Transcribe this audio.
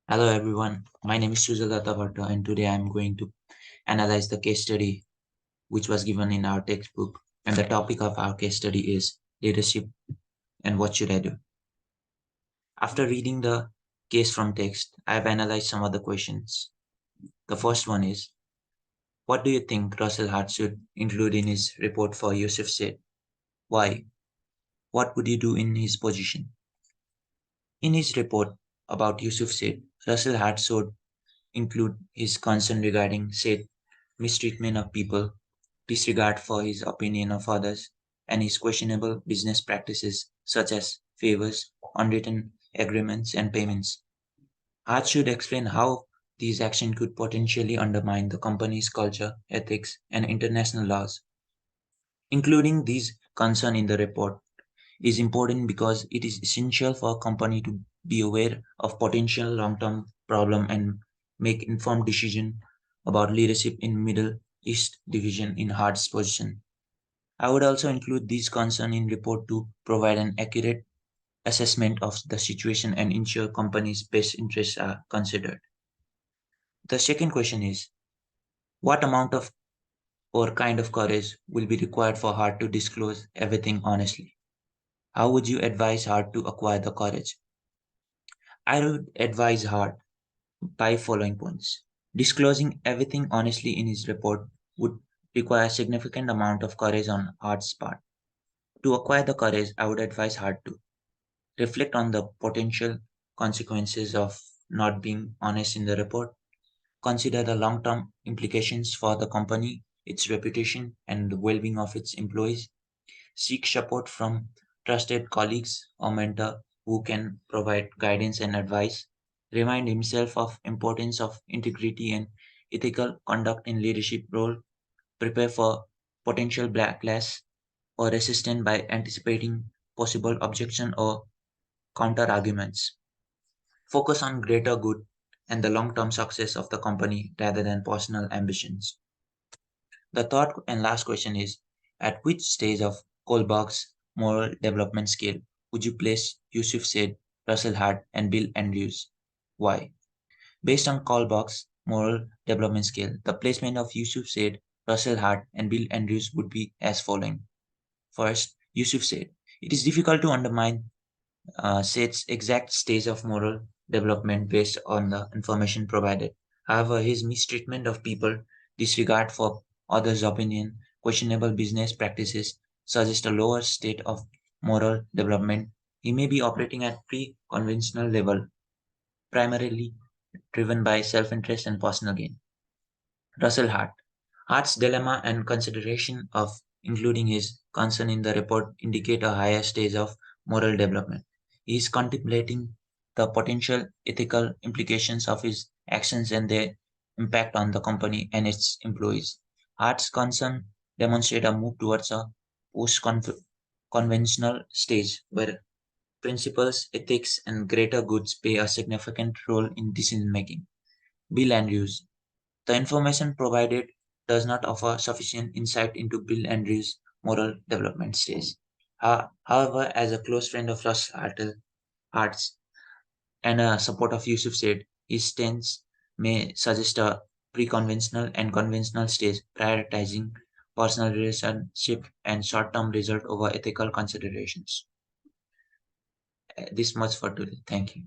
Hello everyone, my name is Sujata Bhatta and today I am going to analyze the case study which was given in our textbook, and the topic of our case study is leadership and what should I do. After reading the case from text, I have analyzed some of the questions. The first one is, what do you think Russell Hart should include in his report for Yusuf Said? Why? What would you do in his position? In his report about Yusuf Said, Russell Hart should include his concern regarding Said mistreatment of people, disregard for his opinion of others, and his questionable business practices such as favors, unwritten agreements, and payments. Hart should explain how these actions could potentially undermine the company's culture, ethics, and international laws. Including these concerns in the report is important because it is essential for a company to be aware of potential long-term problem and make informed decision about leadership in Middle East division in Hart's position. I would also include these concerns in report to provide an accurate assessment of the situation and ensure company's best interests are considered. The second question is, what amount of or kind of courage will be required for Hart to disclose everything honestly? How would you advise Hart to acquire the courage? I would advise Hart by following points. Disclosing everything honestly in his report would require a significant amount of courage on Hart's part. To acquire the courage, I would advise Hart to reflect on the potential consequences of not being honest in the report, consider the long term implications for the company, its reputation, and the well being of its employees, seek support from trusted colleagues or mentor who can provide guidance and advice, remind himself of importance of integrity and ethical conduct in leadership role, prepare for potential backlash or resistance by anticipating possible objection or counter arguments. Focus on greater good and the long term success of the company rather than personal ambitions. The third and last question is, at which stage of Kohlberg's moral development scale would you place Yusuf Said, Russell Hart, and Bill Andrews? Why? Based on Kohlberg's moral development scale, the placement of Yusuf Said, Russell Hart, and Bill Andrews would be as following. First, Yusuf Said, it is difficult to undermine Said's exact stage of moral development based on the information provided. However, his mistreatment of people, disregard for others' opinion, questionable business practices suggest a lower state of moral development. He may be operating at pre-conventional level, primarily driven by self-interest and personal gain. Russell Hart. Hart's dilemma and consideration of including his concern in the report indicate a higher stage of moral development. He is contemplating the potential ethical implications of his actions and their impact on the company and its employees. Hart's concern demonstrate a move towards a post-conventional stage where principles, ethics, and greater goods play a significant role in decision making. Bill Andrews. The information provided does not offer sufficient insight into Bill Andrews' moral development stage. However, as a close friend of Russ Hart's and a support of Yusuf Said, his stance may suggest a pre-conventional and conventional stage, prioritizing personal relationship and short-term result over ethical considerations. This much for today. Thank you.